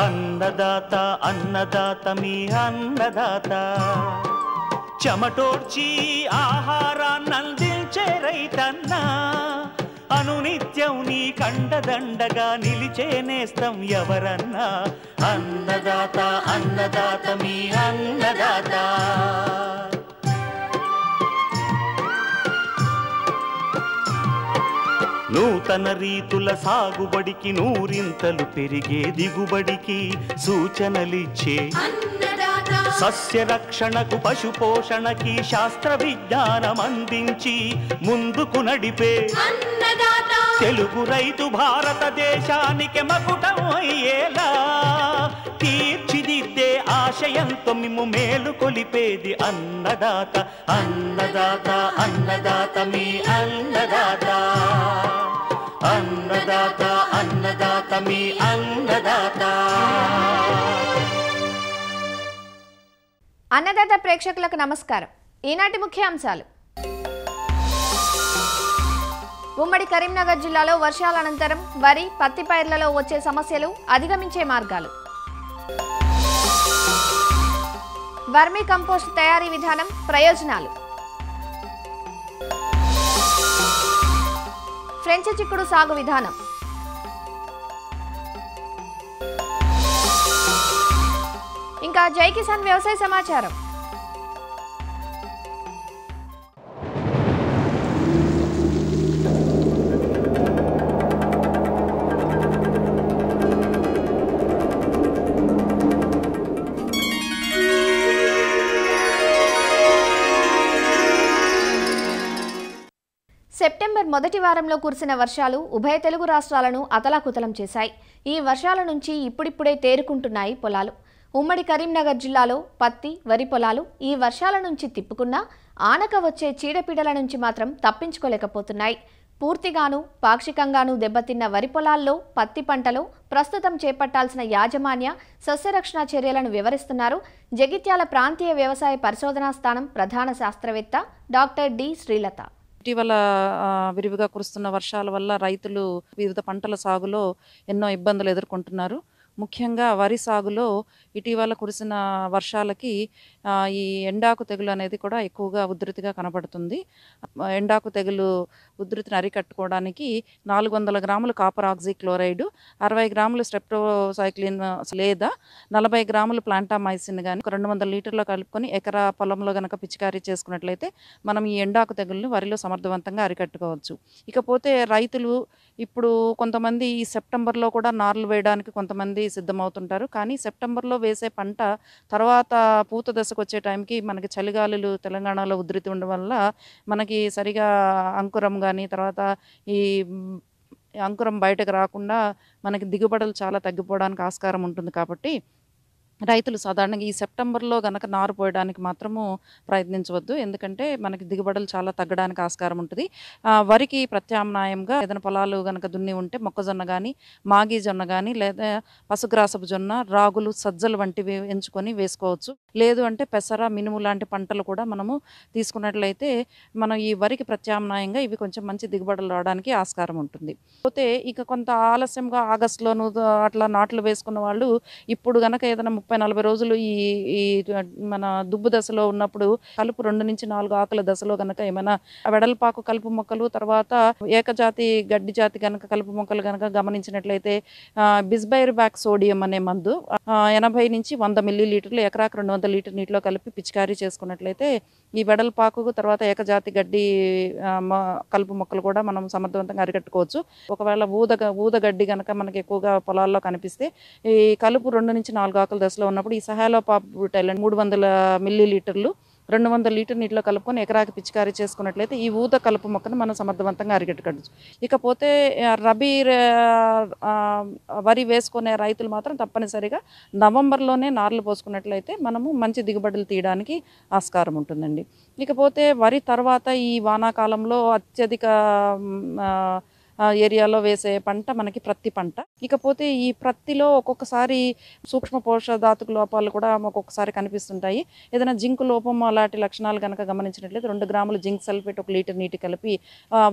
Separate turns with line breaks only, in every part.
అన్నదాత అన్నదాత మీ అన్నదాత చెమటోడ్చి ఆహారాన్నందించే రైతన్నా అనునిత్యం నీ కండదండగా నిలిచే నేస్తం ఎవరన్నా అన్నదాత అన్నదాత మీ అన్నదాత నూతన రీతుల సాగుబడికి నూరింతలు పెరిగే దిగుబడికి సూచనలిచ్చే సస్య రక్షణకు పశు పోషణకి శాస్త్ర విజ్ఞానం అందించి ముందుకు నడిపే తెలుగు రైతు భారతదేశానికి మకుటం అయ్యేలా తీర్చిదిద్దే ఆశయంతో మిమ్ము మేలు కొలిపేది అన్నదాత అన్నదాత అన్నదాత మీ అన్నదాత అన్నదాత అన్నదాత మీ అన్నదాత.
అన్నదాత ప్రేక్షకులకు నమస్కారం. ఈనాటి ముఖ్యాంశాలు. ఉమ్మడి కరీంనగర్ జిల్లాలో వర్షాల అనంతరం వరి పత్తి పైర్లలో వచ్చే సమస్యలు అధిగమించే మార్గాలు. వర్మీ కంపోస్ట్ తయారీ విధానం ప్రయోజనాలు. ఫ్రెంచ్ చిక్కుడు సాగు విధానం. ఇంకా జై కిసాన్ వ్యవసాయ సమాచారం. సెప్టెంబర్ మొదటి వారంలో కురిసిన వర్షాలు ఉభయ తెలుగు రాష్ట్రాలను అతలాకుతలం చేశాయి. ఈ వర్షాల నుంచి ఇప్పుడిప్పుడే తేరుకుంటున్నాయి పొలాలు. ఉమ్మడి కరీంనగర్ జిల్లాలో పత్తి వరి పొలాలు ఈ వర్షాల నుంచి తిప్పుకున్నా ఆనక వచ్చే చీడపీడల నుంచి మాత్రం తప్పించుకోలేకపోతున్నాయి. పూర్తిగాను పాక్షికంగాను దెబ్బతిన్న వరి పొలాల్లో పత్తి పంటలో ప్రస్తుతం చేపట్టాల్సిన యాజమాన్య సస్యరక్షణ చర్యలను వివరిస్తున్నారు జగిత్యాల ప్రాంతీయ వ్యవసాయ పరిశోధనా స్థానం ప్రధాన శాస్త్రవేత్త డాక్టర్ డి శ్రీలత.
ఇటీవల విరివిగా కురుస్తున్న వర్షాల వల్ల రైతులు వివిధ పంటల సాగులో ఎన్నో ఇబ్బందులు ఎదుర్కొంటున్నారు. ముఖ్యంగా వరి సాగులో ఇటీవల కురిసిన వర్షాలకి ఈ ఎండాకు తెగులు అనేది కూడా ఎక్కువగా ఉధృతిగా కనబడుతుంది. ఎండాకు తెగులు ఉధృతిని అరికట్టుకోవడానికి 400 గ్రాములు కాపర్ ఆక్సిక్లోరైడ్, 60 గ్రాములు స్ట్రెప్టోసైక్లిన్ లేదా 40 గ్రాములు ప్లాంటామైసిన్ కానీ 200 లీటర్లో కలుపుకొని ఎకరా పొలంలో కనుక పిచికారీ చేసుకున్నట్లయితే మనం ఈ ఎండాకు తెగులను వరిలో సమర్థవంతంగా అరికట్టుకోవచ్చు. ఇకపోతే రైతులు ఇప్పుడు కొంతమంది ఈ సెప్టెంబర్లో కూడా నార్లు వేయడానికి కొంతమంది సిద్ధమవుతుంటారు. కానీ సెప్టెంబర్లో వేసే పంట తర్వాత పూత దశకు వచ్చే టైంకి మనకి చలిగాలులు తెలంగాణలో ఉధృతి ఉండడం వల్ల మనకి సరిగా అంకురం కానీ తర్వాత ఈ అంకురం బయటకు రాకుండా మనకి దిగుబడులు చాలా తగ్గిపోవడానికి ఆస్కారం ఉంటుంది. కాబట్టి రైతులు సాధారణంగా ఈ సెప్టెంబర్లో గనక నారు పోయడానికి మాత్రము ప్రయత్నించవద్దు. ఎందుకంటే మనకి దిగుబడులు చాలా తగ్గడానికి ఆస్కారం ఉంటుంది. వరికి ప్రత్యామ్నాయంగా ఏదైనా పొలాలు గనక దున్ని ఉంటే మొక్కజొన్న కానీ మాగి జొన్న కానీ లేదా పశుగ్రాసపు జొన్న, రాగులు, సజ్జలు వంటివి ఎంచుకొని వేసుకోవచ్చు. లేదు అంటే పెసర, మినుము లాంటి పంటలు కూడా మనము తీసుకున్నట్లయితే మనం ఈ వరికి ప్రత్యామ్నాయంగా ఇవి కొంచెం మంచి దిగుబడులు రావడానికి ఆస్కారం ఉంటుంది. పోతే ఇక కొంత ఆలస్యంగా ఆగస్టులోను అట్లా నాట్లు వేసుకున్న వాళ్ళు ఇప్పుడు గనక ఏదైనా 30-40 రోజులు ఈ మన దుబ్బు దశలో ఉన్నప్పుడు కలుపు 2 నుంచి 4 ఆకుల దశలో కనుక ఏమైనా వెడల్పాకు కలుపు మొక్కలు తర్వాత ఏకజాతి గడ్డి జాతి కనుక కలుపు మొక్కలు కనుక గమనించినట్లయితే బిస్బైర్బ్యాక్ సోడియం అనే మందు 80 నుంచి 100 మిల్లీలీటర్లు ఎకరాకు 200 లీటర్ నీటిలో కలిపి పిచికారీ చేసుకున్నట్లయితే ఈ వెడల్పాకు తర్వాత ఏకజాతి గడ్డి కలుపు మొక్కలు కూడా మనం సమర్థవంతంగా అరికట్టుకోవచ్చు. ఒకవేళ ఊదగడ్డి కనుక మనకి ఎక్కువగా పొలాల్లో కనిపిస్తే ఈ కలుపు 2 నుంచి 4 ఆకుల దశలో ఉన్నప్పుడు ఈ సహాలోపాబుటైల్ 300 మిల్లీలీటర్లు 200 లీటర్ నీటిలో కలుపుకొని ఎకరాకి పిచికారీ చేసుకున్నట్లయితే ఈ ఊత కలుపు మొక్కను మనం సమర్థవంతంగా అరికట్టుకోవచ్చు. ఇకపోతే రబీ వరి వేసుకునే రైతులు మాత్రం తప్పనిసరిగా నవంబర్లోనే నార్లు పోసుకున్నట్లయితే మనము మంచి దిగుబడులు తీయడానికి ఆస్కారం ఉంటుందండి. ఇకపోతే వరి తర్వాత ఈ వానాకాలంలో అత్యధిక ఏరియాలో వేసే పంట మనకి ప్రత్తి పంట. ఇకపోతే ఈ ప్రత్తిలో ఒక్కొక్కసారి సూక్ష్మ పోషధాతుకు లోపాలు కూడా ఒక్కొక్కసారి కనిపిస్తుంటాయి. ఏదైనా జింక్ లోపం అలాంటి లక్షణాలు కనుక గమనించినట్లయితే 2 గ్రాముల జింక్ సల్ఫేట్ 1 లీటర్ నీటి కలిపి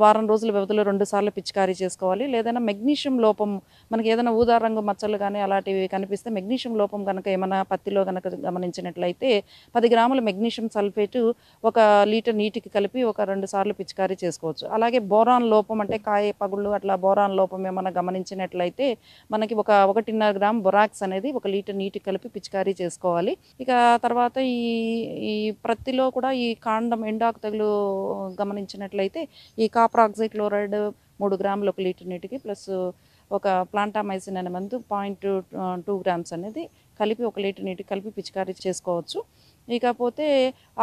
వారం రోజుల వ్యవధిలో 2 సార్లు పిచికారీ చేసుకోవాలి. లేదైనా మెగ్నీషియం లోపం మనకి ఏదైనా ఊదా రంగు మచ్చలు కానీ అలాంటివి కనిపిస్తే మెగ్నీషియం లోపం కనుక ఏమైనా పత్తిలో కనుక గమనించినట్లయితే 10 గ్రాముల మెగ్నీషియం సల్ఫేట్ 1 లీటర్ నీటికి కలిపి 2 సార్లు పిచికారీ చేసుకోవచ్చు. అలాగే బోరాన్ లోపం అంటే కాయ పగుళ్ళు అట్లా బోరాన్ లోపం ఏమైనా గమనించినట్లయితే మనకి 1.5 గ్రామ్ బొరాక్స్ అనేది 1 లీటర్ నీటికి కలిపి పిచికారీ చేసుకోవాలి. ఇక తర్వాత ఈ ప్రత్తిలో కూడా ఈ కాండం ఎండాకు తెగులు గమనించినట్లయితే ఈ కాపర్ ఆక్సిక్లోరైడ్ 3 గ్రాములు 1 లీటర్ నీటికి ప్లస్ ఒక ప్లాంటామైసిన్ అనే మందు 0.2 గ్రామ్స్ అనేది కలిపి 1 లీటర్ నీటికి కలిపి పిచికారీ చేసుకోవచ్చు. ఇకపోతే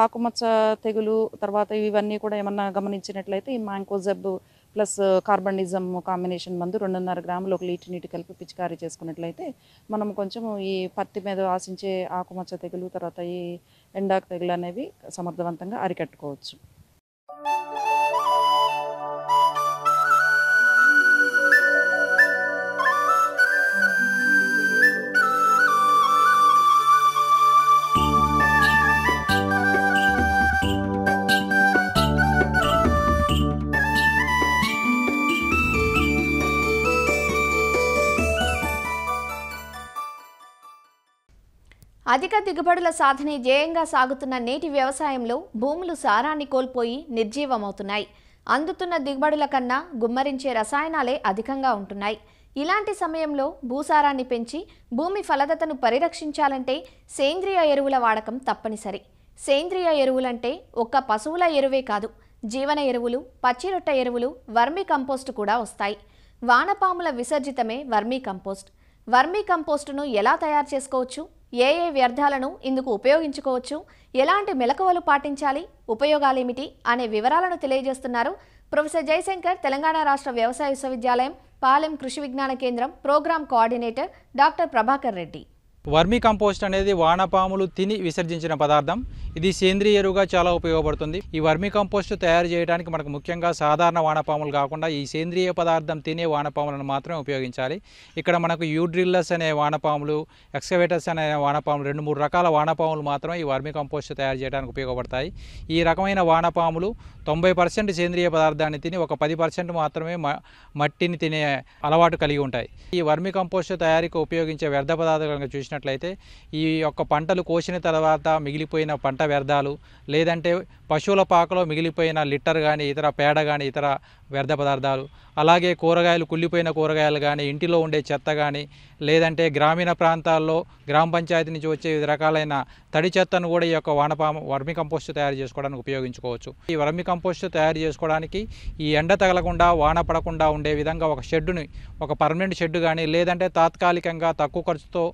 ఆకుమచ్చ తెగులు తర్వాత ఇవన్నీ కూడా ఏమన్నా గమనించినట్లయితే ఈ మ్యాంకోజెబ్ ప్లస్ కార్బనిజం కాంబినేషన్ మందు 2.5 గ్రాములు 1 లీటర్ నీటి కలిపి పిచికారీ చేసుకున్నట్లయితే మనం కొంచెం ఈ పత్తి మీద ఆశించే ఆకుమచ్చ తెగులు తర్వాత ఈ ఎండాకు తెగులు అనేవి సమర్థవంతంగా అరికట్టుకోవచ్చు.
అధిక దిగుబడుల సాధనే ధ్యేయంగా సాగుతున్న నేటి వ్యవసాయంలో భూములు సారాన్ని కోల్పోయి నిర్జీవమవుతున్నాయి. అందుతున్న దిగుబడుల కన్నా గుమ్మరించే రసాయనాలే అధికంగా ఉంటున్నాయి. ఇలాంటి సమయంలో భూసారాన్ని పెంచి భూమి ఫలదతను పరిరక్షించాలంటే సేంద్రియ ఎరువుల వాడకం తప్పనిసరి. సేంద్రియ ఎరువులంటే ఒక్క పశువుల ఎరువే కాదు, జీవన ఎరువులు, పచ్చిరొట్ట ఎరువులు, వర్మీ కంపోస్టు కూడా వస్తాయి. వానపాముల విసర్జితమే వర్మీ కంపోస్ట్. వర్మీ కంపోస్టును ఎలా తయారు చేసుకోవచ్చు, ఏ వ్యర్థాలను ఇందుకు ఉపయోగించుకోవచ్చు, ఎలాంటి మెలకువలు పాటించాలి, ఉపయోగాలేమిటి అనే వివరాలను తెలియజేస్తున్నారు ప్రొఫెసర్ జయశంకర్, తెలంగాణ రాష్ట్ర వ్యవసాయ విశ్వవిద్యాలయం Palem Krishi Vijnana Kendram program coordinator doctor Prabhakar Reddy.
Vermicompost అనేది వానపాములు తిని విసర్జించిన పదార్థం. ఇది సేంద్రియ ఎరువుగా చాలా ఉపయోగపడుతుంది. ఈ వర్మీ కంపోస్ట్ తయారు చేయడానికి మనకు ముఖ్యంగా సాధారణ వానపాములు కాకుండా ఈ సేంద్రియ పదార్థం తినే వానపాములను మాత్రమే ఉపయోగించాలి. ఇక్కడ మనకు యూడ్రిల్లస్ అనే వానపాములు, ఎక్స్కవేటర్స్ అనే వానపాములు 2-3 రకాల వానపాములు మాత్రమే ఈ వర్మీ కంపోస్ట్ తయారు చేయడానికి ఉపయోగపడతాయి. ఈ రకమైన వానపాములు 90% సేంద్రియ పదార్థాన్ని తిని ఒక 10% మాత్రమే మట్టిని తినే అలవాటు కలిగి ఉంటాయి. ఈ వర్మీ కంపోస్ట్ తయారీకి ఉపయోగించే వ్యర్థ పదార్థాలను చూసినట్లయితే ఈ యొక్క పంటలు కోసిన తర్వాత మిగిలిపోయిన పంట వ్యర్థాలు, లేదంటే పశువుల పాకలో మిగిలిపోయిన లిట్టర్ కానీ ఇతర పేడ కానీ ఇతర వ్యర్థ పదార్థాలు, అలాగే కూరగాయలు కుళ్ళిపోయిన కూరగాయలు కానీ, ఇంటిలో ఉండే చెత్త కానీ, లేదంటే గ్రామీణ ప్రాంతాల్లో గ్రామ పంచాయతీ నుంచి వచ్చే వివిధ రకాలైన తడి చెత్తను కూడా ఈ యొక్క వర్మీ కంపోస్ట్ తయారు చేసుకోవడానికి ఉపయోగించుకోవచ్చు. ఈ వర్మీ కంపోస్ట్ తయారు చేసుకోవడానికి ఈ ఎండ తగలకుండా వాన పడకుండా ఉండే విధంగా ఒక షెడ్డుని, ఒక పర్మనెంట్ షెడ్ కానీ లేదంటే తాత్కాలికంగా తక్కువ ఖర్చుతో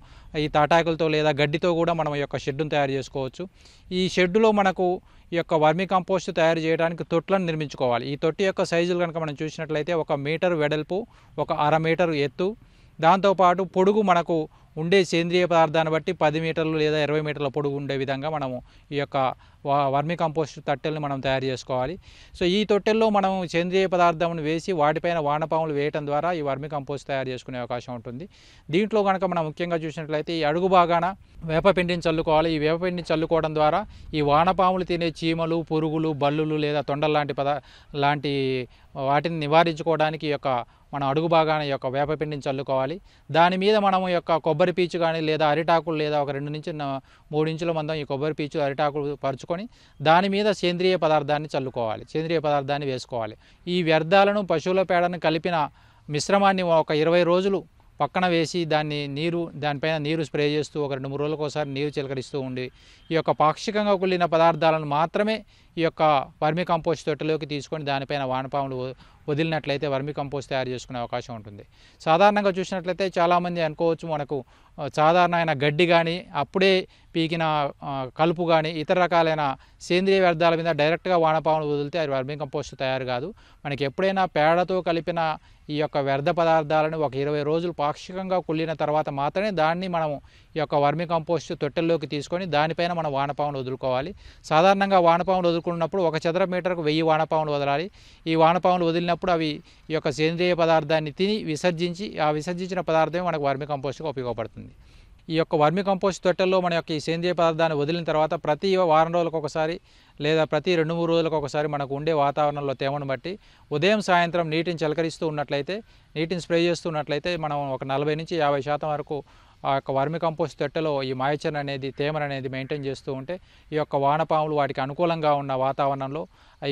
ఈ తాటాకులతో లేదా గడ్డితో కూడా మనం ఈ యొక్క షెడ్డును తయారు చేసుకోవచ్చు. ఈ షెడ్డులో మనకు ఈ యొక్క వర్మీ కంపోస్ట్ తయారు చేయడానికి తొట్లను నిర్మించుకోవాలి. ఈ తొట్టి యొక్క సైజులు కనుక మనం చూసినట్లయితే 1 మీటర్ వెడల్పు, 1/2 మీటర్ ఎత్తు, దాంతోపాటు పొడుగు మనకు ఉండే సేంద్రియ పదార్థాన్ని బట్టి 10 మీటర్లు లేదా 20 మీటర్ల పొడుగు ఉండే విధంగా మనము ఈ యొక్క వర్మీ కంపోస్ట్ తట్టెల్ని మనం తయారు చేసుకోవాలి. సో ఈ తొట్టెల్లో మనం సేంద్రియ పదార్థాలను వేసి వాటిపైన వానపాములు వేయటం ద్వారా ఈ వర్మీ కంపోస్ట్ తయారు చేసుకునే అవకాశం ఉంటుంది. దీంట్లో కనుక మనం ముఖ్యంగా చూసినట్లయితే ఈ అడుగు భాగాన వేపపిండిని చల్లుకోవాలి. ఈ వేపపిండిని చల్లుకోవడం ద్వారా ఈ వానపాములు తినే చీమలు, పురుగులు, బల్లులు లేదా తొండలు లాంటి వాటిని నివారించుకోవడానికి ఈ యొక్క మనం అడుగు భాగాన ఈ యొక్క వేపపిండిని చల్లుకోవాలి. దాని మీద మనము యొక్క కొబ్బరి పీచు కానీ లేదా అరిటాకులు లేదా ఒక 2 నుంచి 3 ఇంచుల మందం ఈ కొబ్బరి పీచు అరిటాకులు పరుచుకొని దాని మీద సేంద్రియ పదార్థాన్ని చల్లుకోవాలి, సేంద్రియ పదార్థాన్ని వేసుకోవాలి. ఈ వ్యర్థాలను పశువుల పేడను కలిపిన మిశ్రమాన్ని ఒక 20 రోజులు పక్కన వేసి దానిపైన నీరు స్ప్రే చేస్తూ ఒక 2-3 రోజులకు ఒకసారి నీరు చిలకరిస్తూ ఉండి ఈ యొక్క పాక్షికంగా కుళ్ళిన పదార్థాలను మాత్రమే ఈ యొక్క వర్మీ కంపోస్ట్ తొట్టెలోకి తీసుకొని దానిపైన వానపాములు వదిలినట్లయితే వర్మీ కంపోస్ట్ తయారు చేసుకునే అవకాశం ఉంటుంది. సాధారణంగా చూసినట్లయితే చాలామంది అనుకోవచ్చు మనకు సాధారణమైన గడ్డి కానీ అప్పుడే పీకిన కలుపు కానీ ఇతర రకాలైన సేంద్రియ వ్యర్థాల మీద డైరెక్ట్గా వానపాములు వదిలితే అది వర్మీ కంపోస్ట్ తయారు కాదు. మనకి ఎప్పుడైనా పేడతో కలిపిన ఈ యొక్క వ్యర్థ పదార్థాలను ఒక 20 రోజులు పాక్షికంగా కుళ్ళిన తర్వాత మాత్రమే దాన్ని మనము ఈ యొక్క వర్మీ కంపోస్ట్ తొట్టెల్లోకి తీసుకొని దానిపైన మనం వానపాములు వదులుకోవాలి. సాధారణంగా వానపాములు వదులుకున్నప్పుడు 1 చదరపు మీటర్కు 1000 వానపాములు వదలాలి. ఈ వానపాములు వదిలినప్పుడు అయినప్పుడు అవి ఈ యొక్క సేంద్రియ పదార్థాన్ని తిని విసర్జించి ఆ విసర్జించిన పదార్థమే మనకు వర్మి కంపోస్ట్గా ఉపయోగపడుతుంది. ఈ యొక్క వర్మి కంపోస్ట్ తొట్టెల్లో మన యొక్క ఈ సేంద్రియ పదార్థాన్ని వదిలిన తర్వాత ప్రతి వారం రోజులకు ఒకసారి లేదా ప్రతి 2-3 రోజులకు ఒకసారి మనకు ఉండే వాతావరణంలో తేమను బట్టి ఉదయం సాయంత్రం నీటిని చిలకరిస్తూ ఉన్నట్లయితే, నీటిని స్ప్రే చేస్తూ ఉన్నట్లయితే మనం ఒక 40-50% వరకు ఆ యొక్క వర్మి కంపోస్ట్ తొట్టెలో ఈ మాయిచర్ అనేది, తేమను అనేది మెయింటైన్ చేస్తూ ఉంటే ఈ యొక్క వానపాములు వాటికి అనుకూలంగా ఉన్న వాతావరణంలో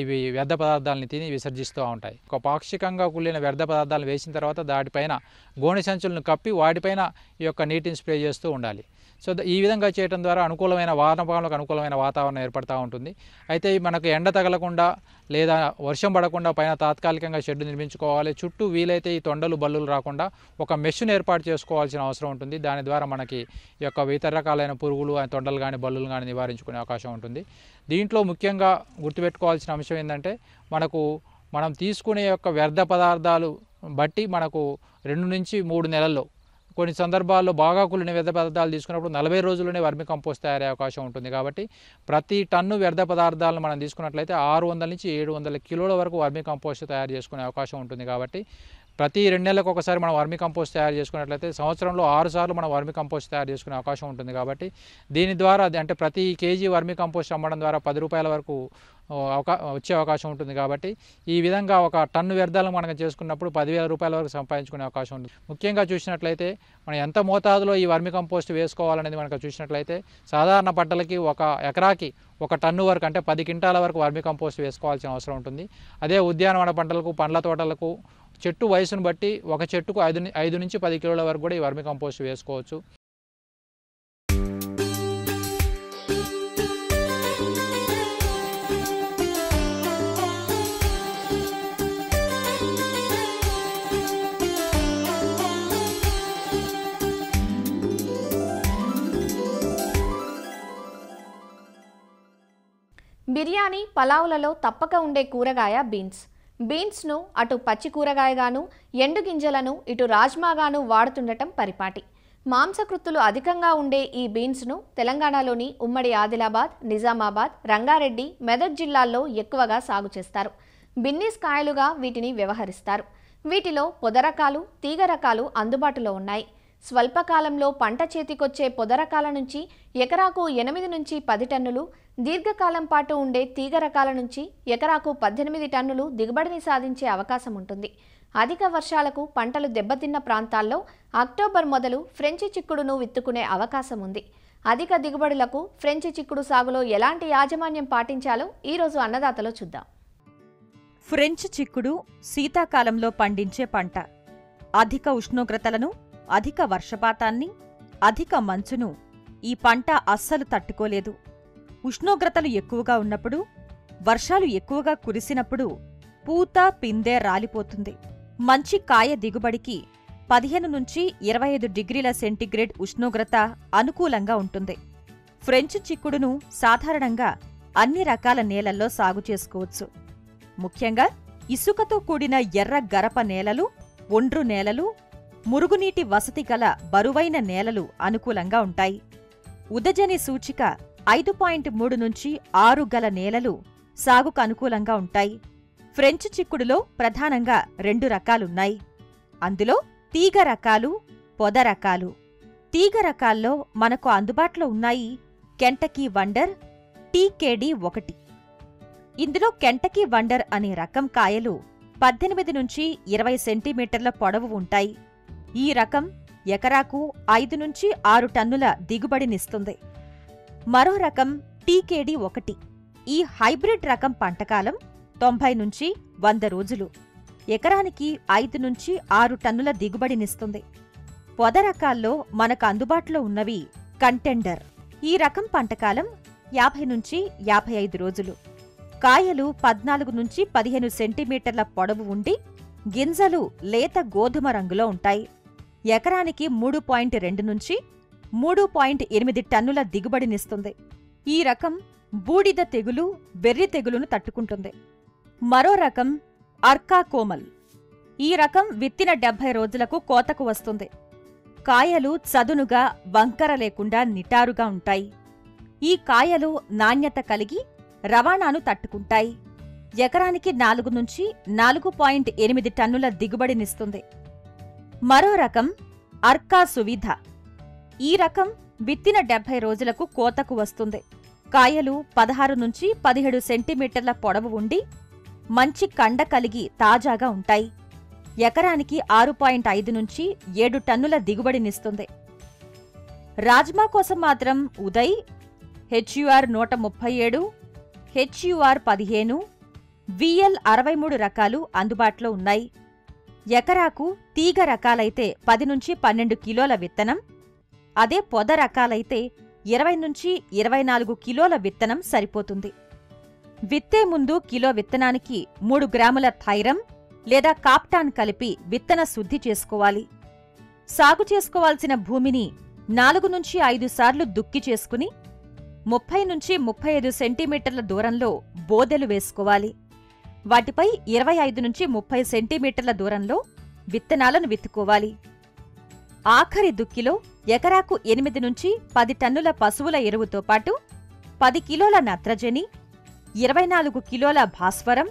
ఇవి వ్యర్థ పదార్థాలను తిని విసర్జిస్తూ ఉంటాయి. ఒక పాక్షికంగా కూలిన వ్యర్థ పదార్థాలను వేసిన తర్వాత దాటిపైన గోనె సంచులను కప్పి వాటిపైన ఈ యొక్క నీటిని స్ప్రే చేస్తూ ఉండాలి. సో ఈ విధంగా చేయడం ద్వారా అనుకూలమైన వానపాములకు అనుకూలమైన వాతావరణం ఏర్పడుతూ ఉంటుంది. అయితే మనకు ఎండ తగలకుండా లేదా వర్షం పడకుండా పైన తాత్కాలికంగా షెడ్ నిర్మించుకోవాలి. చుట్టూ వీలైతే ఈ తొండలు బల్లులు రాకుండా ఒక మెష్ను ఏర్పాటు చేసుకోవాల్సిన అవసరం ఉంటుంది. దాని ద్వారా మనకి ఈ యొక్క ఇతర రకాలైన పురుగులు, తొండలు కానీ బల్లులు కానీ నివారించుకునే అవకాశం ఉంటుంది. దీంట్లో ముఖ్యంగా గుర్తుపెట్టుకోవాల్సిన అంశం ఏంటంటే మనం తీసుకునే యొక్క వ్యర్థ పదార్థాలు బట్టి మనకు 2-3 నెలల్లో, కొన్ని సందర్భాల్లో బాగా కూలిన వ్యర్థ పదార్థాలు తీసుకున్నప్పుడు 40 రోజుల్లోనే వర్మి కంపోస్ట్ తయారయ్యే అవకాశం ఉంటుంది. కాబట్టి ప్రతి టన్ను వ్యర్థ పదార్థాలను మనం తీసుకున్నట్లయితే 600-700 కిలోల వరకు వర్మి కంపోస్ట్ తయారు చేసుకునే అవకాశం ఉంటుంది. కాబట్టి ప్రతి 2 నెలలకు ఒకసారి మనం వర్మి కంపోస్ట్ తయారు చేసుకున్నట్లయితే సంవత్సరంలో 6 సార్లు మనం వర్మి కంపోస్ట్ తయారు చేసుకునే అవకాశం ఉంటుంది. కాబట్టి దీని ద్వారా అంటే ప్రతి కేజీ వర్మి కంపోస్ట్ అమ్మడం ద్వారా 10 రూపాయల వరకు వచ్చే అవకాశం ఉంటుంది. కాబట్టి ఈ విధంగా ఒక టన్ను వ్యర్థాలను మనం చేసుకున్నప్పుడు 10,000 రూపాయల వరకు సంపాదించుకునే అవకాశం ఉంటుంది. ముఖ్యంగా చూసినట్లయితే మనం ఎంత మోతాదులో ఈ వర్మి కంపోస్ట్ వేసుకోవాలనేది మనకు చూసినట్లయితే సాధారణ పంటలకి ఒక ఎకరాకి 1 టన్ను వరకు అంటే 10 క్వింటాల వరకు వర్మి కంపోస్ట్ వేసుకోవాల్సిన అవసరం ఉంటుంది. అదే ఉద్యానవన పంటలకు, పండ్ల తోటలకు చెట్టు వయసును బట్టి ఒక చెట్టుకు 5-10 కిలోల వరకు కూడా ఈ వర్మి కంపోస్ట్ వేసుకోవచ్చు.
బిర్యానీ, పలావులలో తప్పక ఉండే కూరగాయ బీన్స్. బీన్స్ను అటు పచ్చి కూరగాయగాను, ఎండు గింజలను ఇటు రాజ్మాగాను వాడుతుండటం పరిపాటి. మాంసకృత్తులు అధికంగా ఉండే ఈ బీన్స్ను తెలంగాణలోని ఉమ్మడి ఆదిలాబాద్, నిజామాబాద్, రంగారెడ్డి, మెదక్ జిల్లాల్లో ఎక్కువగా సాగు చేస్తారు. బిన్నీస్ కాయలుగా వీటిని వ్యవహరిస్తారు. వీటిలో పొద రకాలు, తీగ రకాలు అందుబాటులో ఉన్నాయి. స్వల్పకాలంలో పంట చేతికొచ్చే పొద రకాల నుంచి ఎకరాకు 8-10 టన్నులు, దీర్ఘకాలం పాటు ఉండే తీగ రకాల నుంచి ఎకరాకు 18 టన్నులు దిగుబడిని సాధించే అవకాశం ఉంటుంది. అధిక వర్షాలకు పంటలు దెబ్బతిన్న ప్రాంతాల్లో అక్టోబర్ మొదలు ఫ్రెంచి చిక్కుడును విత్తుకునే అవకాశం ఉంది. అధిక దిగుబడులకు ఫ్రెంచి చిక్కుడు సాగులో ఎలాంటి యాజమాన్యం పాటించాలో ఈరోజు అన్నదాతలో చూద్దాం.
ఫ్రెంచ్ చిక్కుడు శీతాకాలంలో పండించే పంట. అధిక ఉష్ణోగ్రతలను, అధిక వర్షపాతాన్ని, అధిక మంచును ఈ పంట అస్సలు తట్టుకోలేదు. ఉష్ణోగ్రతలు ఎక్కువగా ఉన్నప్పుడు, వర్షాలు ఎక్కువగా కురిసినప్పుడు పూత, పిందె రాలిపోతుంది. మంచి కాయ దిగుబడికి 15-25 డిగ్రీల సెంటీగ్రేడ్ ఉష్ణోగ్రత అనుకూలంగా ఉంటుంది. ఫ్రెంచ్ చిక్కుడును సాధారణంగా అన్ని రకాల నేలల్లో సాగు చేసుకోవచ్చు. ముఖ్యంగా ఇసుకతో కూడిన ఎర్ర గరప నేలలు, ఒండ్రు నేలలు, మురుగునీటి వసతి గల బరువైన నేలలు అనుకూలంగా ఉంటాయి. ఉదజని సూచిక 5.3 నుంచి 6 గల నేలలు సాగుకు అనుకూలంగా ఉంటాయి. ఫ్రెంచ్ చిక్కుడులో ప్రధానంగా 2 రకాలున్నాయి. అందులో తీగ రకాలు, పొద రకాలు. తీగ రకాల్లో మనకు అందుబాటులో ఉన్నాయి కెంటకీ వండర్, TKD1. ఇందులో కెంటకీ వండర్ అనే రకం కాయలు 18 నుంచి 20 సెంటీమీటర్ల పొడవు ఉంటాయి. ఈ రకం ఎకరాకు 5-6 టన్నుల దిగుబడినిస్తుంది. మరో రకం TKD1. ఈ హైబ్రిడ్ రకం పంటకాలం 90 నుంచి 100 రోజులు. ఎకరానికి 5-6 టన్నుల దిగుబడినిస్తుంది. పొద రకాల్లో మనకు అందుబాటులో ఉన్నవి కంటెండర్. ఈ రకం పంటకాలం 50 నుంచి 55 రోజులు. కాయలు 14 నుంచి 15 సెంటీమీటర్ల పొడవు ఉండి గింజలు లేత గోధుమ రంగులో ఉంటాయి. ఎకరానికి 3.2 నుంచి 3.8 టన్నుల దిగుబడినిస్తుంది. ఈ రకం బూడిద తెగులు, బెర్రి తెగులును తట్టుకుంటుంది. మరో రకం అర్కా కోమల్. ఈ రకం విత్తిన 70 రోజులకు కోతకు వస్తుంది. కాయలు చదునుగా, వంకర లేకుండా నిటారుగా ఉంటాయి. ఈ కాయలు నాణ్యత కలిగి రవాణాను తట్టుకుంటాయి. ఎకరానికి 4 నుంచి 4.8 టన్నుల దిగుబడినిస్తుంది. మరో రకం అర్కా సువిధ. ఈ రకం విత్తిన 70 రోజులకు కోతకు వస్తుంది. కాయలు 16 నుంచి 17 సెంటీమీటర్ల పొడవు ఉండి మంచి కండ కలిగి తాజాగా ఉంటాయి. ఎకరానికి 6.5 నుంచి 7 టన్నుల దిగుబడినిస్తుంది. రాజ్మా కోసం మాత్రం ఉదయ్, HUR 137, HUR 15, VL 63 రకాలు అందుబాటులో ఉన్నాయి. ఎకరాకు తీగ రకాలైతే 10 నుంచి 12 కిలోల విత్తనం, అదే పొద రకాలైతే 20 నుంచి 24 కిలోల విత్తనం సరిపోతుంది. విత్తే ముందు కిలో విత్తనానికి 3 గ్రాముల థైరమ్ లేదా కాప్టాన్ కలిపి విత్తన శుద్ధి చేసుకోవాలి. సాగు చేసుకోవాల్సిన భూమిని 4 నుంచి 5 సార్లు దుక్కి చేసుకుని 30 నుంచి 35 సెంటీమీటర్ల దూరంలో బోదెలు వేసుకోవాలి. వాటిపై 25 నుంచి 30 సెంటీమీటర్ల దూరంలో విత్తనాలను విత్తుకోవాలి. ఆఖరి దుక్కిలో ఎకరాకు 8 నుంచి 10 టన్నుల పశువుల ఎరువుతో పాటు 10 కిలోల నత్రజని, 24 కిలోల భాస్వరం,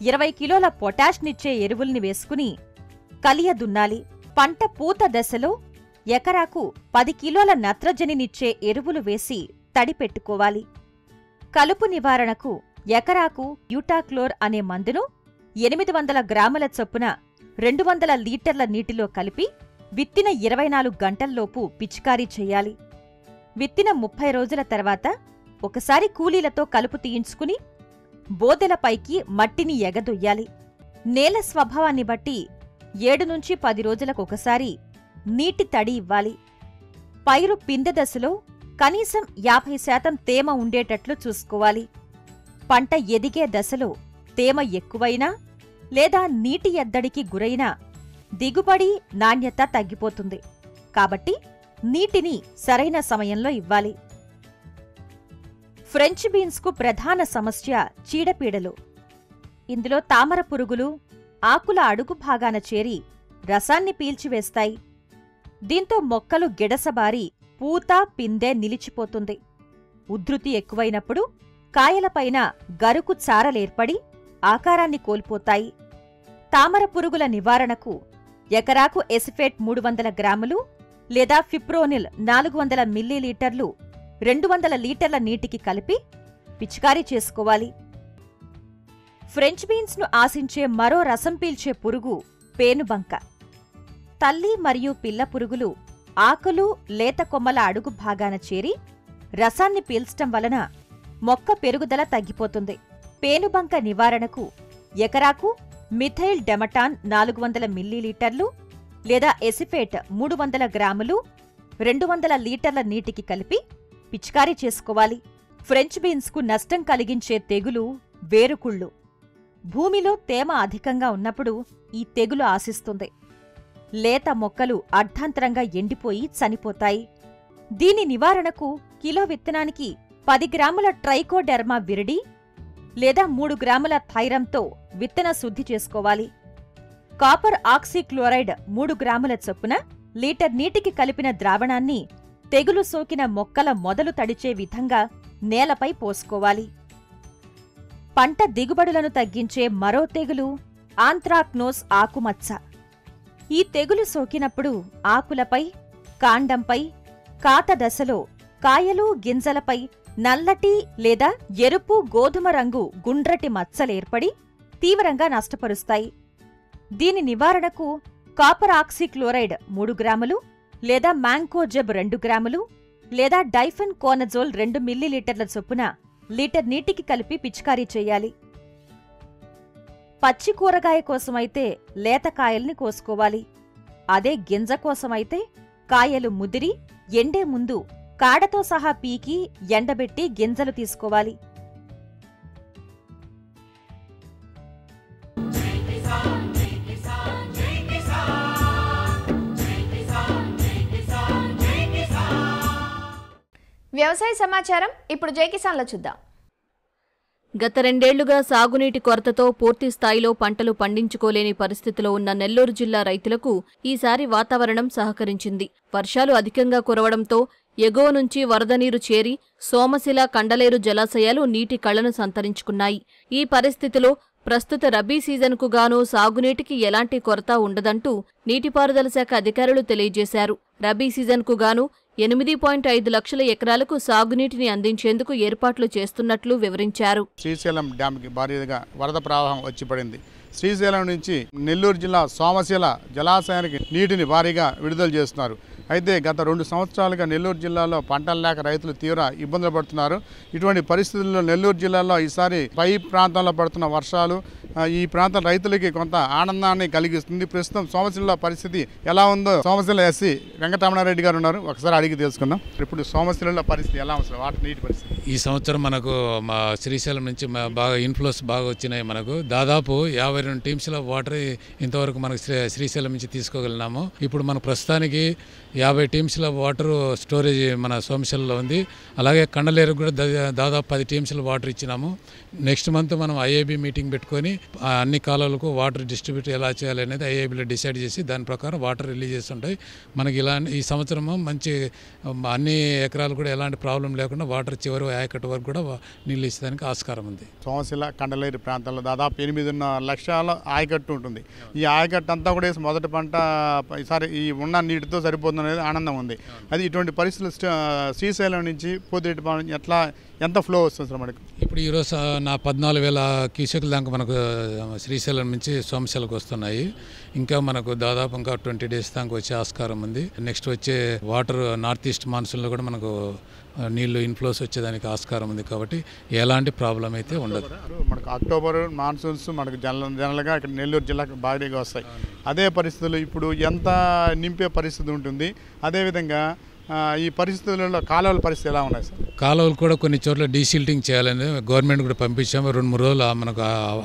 20 కిలోల పొటాష్నిచ్చే ఎరువుల్ని వేసుకుని కలియ దున్నాలి. పంట పూత దశలో ఎకరాకు 10 కిలోల నత్రజనినిచ్చే ఎరువులు వేసి తడిపెట్టుకోవాలి. కలుపు నివారణకు ఎకరాకు యూటాక్లోర్ అనే మందును 800 గ్రాముల చొప్పున 200 లీటర్ల నీటిలో కలిపి విత్తిన 24 గంటల్లోపు పిచికారీ చెయ్యాలి. విత్తిన 30 రోజుల తర్వాత ఒకసారి కూలీలతో కలుపు తీయించుకుని బోదెలపైకి మట్టిని ఎగదొయ్యాలి. నేల స్వభావాన్ని బట్టి 7 నుంచి 10 రోజులకొకసారి నీటి తడి ఇవ్వాలి. పైరు పిందె దశలో కనీసం 50% తేమ ఉండేటట్లు చూసుకోవాలి. పంట ఎదిగే దశలో తేమ ఎక్కువైనా లేదా నీటి ఎద్దడికి గురైనా దిగుబడి, నాణ్యత తగ్గిపోతుంది. కాబట్టి నీటిని సరైన సమయంలో ఇవ్వాలి. ఫ్రెంచ్ బీన్స్కు ప్రధాన సమస్య చీడపీడలు. ఇందులో తామర పురుగులు ఆకుల అడుగు భాగాన చేరి రసాన్ని పీల్చివేస్తాయి. దీంతో మొక్కలు గిడసబారి పూత, పిందె నిలిచిపోతుంది. ఉధృతి ఎక్కువైనప్పుడు కాయలపైన గరుకు చారలేర్పడి ఆకారాన్ని కోల్పోతాయి. తామర పురుగుల నివారణకు ఎకరాకు ఎసిఫేట్ 300 గ్రాములు లేదా ఫిప్రోనిల్ 400 మిల్లీలీటర్లు 200 లీటర్ల నీటికి కలిపి పిచికారీ చేసుకోవాలి. ఫ్రెంచ్ బీన్స్ను ఆశించే మరో రసం పీల్చే పురుగు పేనుబంక. తల్లి మరియు పిల్ల పురుగులు ఆకులు, లేత కొమ్మల అడుగు భాగాన చేరి రసాన్ని పీల్చటం వలన మొక్క పెరుగుదల తగ్గిపోతుంది. పేనుబంక నివారణకు ఎకరాకు మిథైల్ డెమటాన్ 400 మిల్లీలీటర్లు లేదా ఎసిఫేట్ 300 గ్రాములు 200 లీటర్ల నీటికి కలిపి పిచికారీ చేసుకోవాలి. ఫ్రెంచ్ బీన్స్కు నష్టం కలిగించే తెగులు వేరుకుళ్ళు. భూమిలో తేమ అధికంగా ఉన్నప్పుడు ఈ తెగులు ఆశిస్తుంది. లేత మొక్కలు అర్ధాంతరంగా ఎండిపోయి చనిపోతాయి. దీని నివారణకు కిలో విత్తనానికి 10 గ్రాముల ట్రైకోడెర్మా విరిడి లేదా 3 గ్రాముల థైరంతో విత్తన శుద్ధి చేసుకోవాలి. కాపర్ ఆక్సీక్లోరైడ్ 3 గ్రాముల చొప్పున లీటర్ నీటికి కలిపిన ద్రావణాన్ని తెగులు సోకిన మొక్కల మొదలు తడిచే విధంగా నేలపై పోసుకోవాలి. పంట దిగుబడులను తగ్గించే మరో తెగులు ఆంత్రాక్నోస్ ఆకుమచ్చ. ఈ తెగులు సోకినప్పుడు ఆకులపై, కాండంపై, కాత దశలో కాయలు, గింజలపై నల్లటి లేదా ఎరుపు, గోధుమ రంగు గుండ్రటి మచ్చలేర్పడి తీవ్రంగా నష్టపరుస్తాయి. దీని నివారణకు కాపర్ ఆక్సీక్లోరైడ్ 3 గ్రాములు లేదా మ్యాంకోజెబ్ 2 గ్రాములు లేదా డైఫెన్ కోనజోల్ 2 మిల్లీలీటర్ల చొప్పున లీటర్ నీటికి కలిపి పిచికారీ చేయాలి. పచ్చి కూరగాయ కోసమైతే లేత కాయల్ని కోసుకోవాలి. అదే గింజ కోసమైతే కాయలు ముదిరి ఎండే ముందు కాడతో సహా పీకి ఎండబెట్టి గింజలు తీసుకోవాలి.
వ్యవసాయ సమాచారం ఇప్పుడు జై కిసాన్లో చూద్దాం.
గత 2 ఏళ్లుగా సాగునీటి కొరతతో పూర్తి స్థాయిలో పంటలు పండించుకోలేని పరిస్థితిలో ఉన్న నెల్లూరు జిల్లా రైతులకు ఈసారి వాతావరణం సహకరించింది. వర్షాలు అధికంగా కురవడంతో ఎగువ నుంచి వరద నీరు చేరి సోమశిల కండలేరు జలాశయాలు నీటి కళ్లను సంతరించుకున్నాయి. ఈ పరిస్థితిలో ప్రస్తుత రబీ సీజన్కు గాను సాగునీటికి ఎలాంటి కొరత ఉండదంటూ నీటిపారుదల శాఖ అధికారులు తెలియజేశారు. రబీ సీజన్కు గాను 8.5 లక్షల ఎకరాలకు సాగునీటిని అందించేందుకు ఏర్పాట్లు చేస్తున్నట్లు వివరించారు.
శ్రీశైలం డ్యాంకి భారీగా వరద ప్రవాహం వచ్చి పడింది. శ్రీశైలం నుంచి నెల్లూరు జిల్లా సోమశిల జలాశయానికి నీటిని భారీగా విడుదల చేస్తున్నారు. అయితే గత 2 సంవత్సరాలుగా నెల్లూరు జిల్లాలో పంటలు లేక రైతులు తీవ్ర ఇబ్బందులు పడుతున్నారు. ఇటువంటి పరిస్థితుల్లో నెల్లూరు జిల్లాలో ఈసారి పై ప్రాంతంలో పడుతున్న వర్షాలు ఈ ప్రాంత రైతులకి కొంత ఆనందాన్ని కలిగిస్తుంది. ప్రస్తుతం సోమశిల పరిస్థితి ఎలా ఉందో సోమశిల ఎస్సీ వెంకటరమణారెడ్డి గారు ఉన్నారు, ఒకసారి అడిగి తెలుసుకుందాం. ఇప్పుడు సోమశిలలో పరిస్థితి ఎలా ఉంది, వాటర్ నీటి పరిస్థితి?
ఈ సంవత్సరం మనకు మా శ్రీశైలం నుంచి బాగా ఇన్ఫ్లోస్ బాగా వచ్చినాయి. మనకు దాదాపు 52 టీమ్స్ల వాటర్ ఇంతవరకు మనకు శ్రీశైలం నుంచి తీసుకోగలిగినాము. ఇప్పుడు మన ప్రస్తుతానికి 50 టీమ్స్ల వాటర్ స్టోరేజ్ మన సోమశిలలో ఉంది. అలాగే కండలేరు కూడా దాదాపు 10 టీమ్స్ల వాటర్ ఇచ్చినాము. నెక్స్ట్ మంత్ మనం ఐఏబీ మీటింగ్ పెట్టుకొని అన్ని కాలాలకు వాటర్ డిస్ట్రిబ్యూట్ ఎలా చేయాలి అనేది ఐఏబీలో డిసైడ్ చేసి దాని ప్రకారం వాటర్ రిలీజ్ చేస్తుంటాయి. మనకి ఈ సంవత్సరము మంచి అన్ని ఎకరాలు కూడా ఎలాంటి ప్రాబ్లం లేకుండా వాటర్ చివరి ఆయకట్టు వరకు కూడా నీళ్ళు ఇచ్చేదానికి ఆస్కారం ఉంది.
సోమశిల కండలేరు ప్రాంతంలో దాదాపు 8.5 లక్షల ఆయకట్టు ఉంటుంది. ఈ ఆయకట్టు అంతా కూడా మొదటి పంట ఈసారి ఈ ఉన్న నీటితో సరిపోతుంది అనేది ఆనందం ఉంది. అది ఇటువంటి పరిస్థితులు శ్రీశైలం నుంచి పోతే ఎంత ఫ్లో వస్తుంది సార్ మనకు?
ఇప్పుడు ఈరోజు నా 14,000 క్యూసెక్ల దాకా మనకు శ్రీశైలం నుంచి సోమశిలకు వస్తున్నాయి. ఇంకా మనకు దాదాపు ఇంకా 20 డేస్ దాకా వచ్చే ఆస్కారం ఉంది. నెక్స్ట్ వచ్చే వాటర్ నార్త్ ఈస్ట్ మాన్సూన్లో కూడా మనకు నీళ్లు ఇన్ఫ్లోస్ వచ్చేదానికి ఆస్కారం ఉంది. కాబట్టి ఎలాంటి ప్రాబ్లం అయితే ఉండదు.
మనకు అక్టోబర్ మాన్సూన్స్ మనకు జనరల్గా ఇక్కడ నెల్లూరు జిల్లాకు భారీగా వస్తాయి. అదే పరిస్థితులు ఇప్పుడు ఎంత నింపే పరిస్థితి ఉంటుంది? అదేవిధంగా ఈ పరిస్థితులలో కాలువల పరిస్థితి ఎలా ఉన్నాయి సార్?
కాలువలు కూడా కొన్ని చోట్ల డీసిల్టింగ్ చేయాలని గవర్నమెంట్ కూడా పంపించాము. 2-3 రోజులు మనకు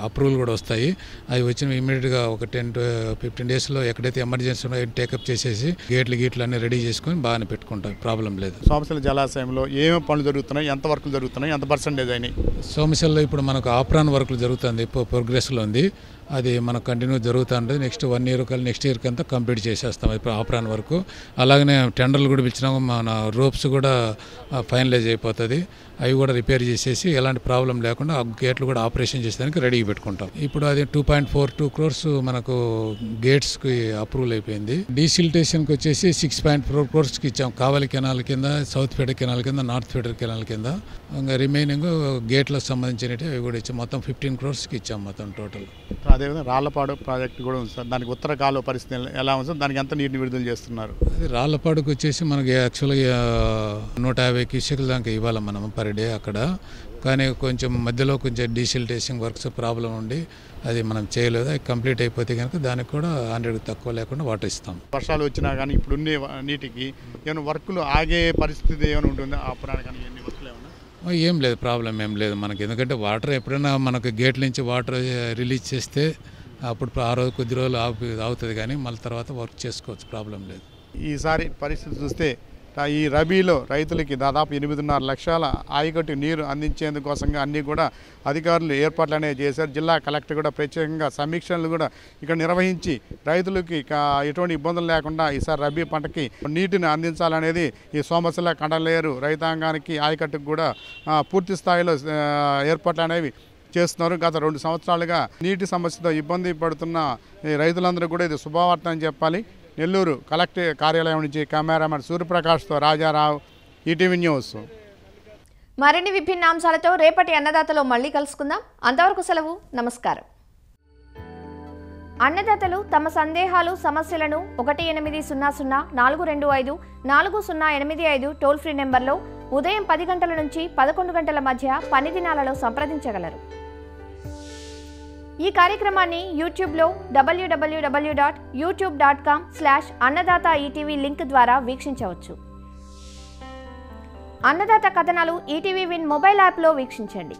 అప్రూవల్ కూడా వస్తాయి. అవి వచ్చిన ఇమీడియట్గా ఒక 10 to 15 డేస్లో ఎక్కడైతే ఎమర్జెన్సీ ఉన్నాయో టేకప్ చేసేసి గేట్లు అన్నీ రెడీ చేసుకొని బాగానే పెట్టుకుంటాం, ప్రాబ్లం లేదు.
సోమశిల జలాశయంలో ఏమేమి పనులు జరుగుతున్నాయి, ఎంత వర్కులు జరుగుతున్నాయి, ఎంత పర్సెంటేజ్ అయినాయి?
సోమశిలలో ఇప్పుడు మనకు ఆప్రాన్ వర్కులు జరుగుతుంది, ప్రోగ్రెస్లో ఉంది. అది మనకు కంటిన్యూ జరుగుతూ ఉంటుంది. నెక్స్ట్ 1 year నెక్స్ట్ ఇయర్కి అంతా కంప్లీట్ చేసేస్తాం ఇప్పుడు ఆప్రాన్ వరకు. అలాగనే టెండర్లు కూడా పిలిచినాము. మన రోప్స్ కూడా ఫైనలైజ్ అయిపోతుంది. అవి కూడా రిపేర్ చేసేసి ఎలాంటి ప్రాబ్లం లేకుండా ఆ గేట్లు కూడా ఆపరేషన్ చేసేదానికి రెడీగా పెట్టుకుంటాం. ఇప్పుడు అది 2.42 crores మనకు గేట్స్కి అప్రూవల్ అయిపోయింది. డీసిల్టేషన్కి వచ్చేసి 6.4 crores ఇచ్చాం. కావలి కెనాల్ కింద, సౌత్ ఫెడర్ కెనాల్ కింద, నార్త్ ఫెడర్ కెనాల్ కింద. ఇంకా రిమైనింగ్ గేట్లకు సంబంధించినవి అవి కూడా ఇచ్చాం. మొత్తం 15 crores ఇచ్చాం మొత్తం టోటల్.
అదేవిధంగా రాళ్లపాడు ప్రాజెక్టు కూడా ఉంది సార్. దానికి ఉత్తర కాలువ పరిస్థితి ఎలా ఉంది సార్? దానికి ఎంత నీటిని విడుదల చేస్తున్నారు?
అది రాళ్లపాడుకు వచ్చేసి మనకి యాక్చువల్గా 150 క్యూసెక్ల దాకా ఇవ్వాలి మనం పర్ డే అక్కడ. కానీ కొంచెం మధ్యలో కొంచెం డీసిల్టేషన్ వర్క్స్ ప్రాబ్లం ఉండి అది మనం చేయలేదు. అది కంప్లీట్ అయిపోతే కనుక దానికి కూడా 100 తక్కువ లేకుండా వాటర్ ఇస్తాం.
వర్షాలు వచ్చినా కానీ ఇప్పుడు నీటికి ఏమైనా వర్కులు ఆగే పరిస్థితి ఏమైనా ఉంటుంది? ఆపడానికి కానీ ఎన్ని వర్కులు ఏమన్నా?
ఏం లేదు, ప్రాబ్లం ఏం లేదు మనకి. ఎందుకంటే వాటర్ ఎప్పుడైనా మనకు గేట్ల నుంచి వాటర్ రిలీజ్ చేస్తే అప్పుడు ఆ రోజు కొద్ది రోజులు అవుతుంది, కానీ మళ్ళీ తర్వాత వర్క్ చేసుకోవచ్చు, ప్రాబ్లం లేదు.
ఈసారి పరిస్థితి చూస్తే ఈ రబీలో రైతులకి దాదాపు 8.5 లక్షల ఆయకట్టు నీరు అందించేందుకోసంగా అన్నీ కూడా అధికారులు ఏర్పాట్లు అనేవి చేశారు. జిల్లా కలెక్టర్ కూడా ప్రత్యేకంగా సమీక్షలు కూడా ఇక్కడ నిర్వహించి రైతులకి ఎటువంటి ఇబ్బందులు లేకుండా ఈసారి రబీ పంటకి నీటిని అందించాలనేది ఈ సోమశిల కండలేరు రైతాంగానికి ఆయకట్టుకు కూడా పూర్తి స్థాయిలో ఏర్పాట్లు అనేవి చేస్తున్నారు. గత 2 సంవత్సరాలుగా నీటి సమస్యతో ఇబ్బంది పడుతున్న రైతులందరూ కూడా ఇది శుభవార్త అని చెప్పాలి. నెల్లూరు కలెక్టర్ కార్యాలయం నుంచి కెమెరామెన్ సూర్యప్రకాష్తో రాజారావు, ఈటీవీ న్యూస్.
మరిన్ని విభిన్న అంశాలతో రేపటి అన్నదాతలో మళ్ళీ కలుసుకుందాం. అంతవరకు సెలవు, నమస్కారం. అన్నదాతలు తమ సందేహాలు, సమస్యలను 1800-425-4085 టోల్ ఫ్రీ నెంబర్లో ఉదయం 10 గంటల నుంచి 11 గంటల మధ్య పని దినాలలో సంప్రదించగలరు. ఈ కార్యక్రమాన్ని యూట్యూబ్లో www.youtube.com/annadata-etv లింక్ ద్వారా వీక్షించవచ్చు. అన్నదాత కథనాలు ఈటీవీ విన్ మొబైల్ యాప్లో వీక్షించండి.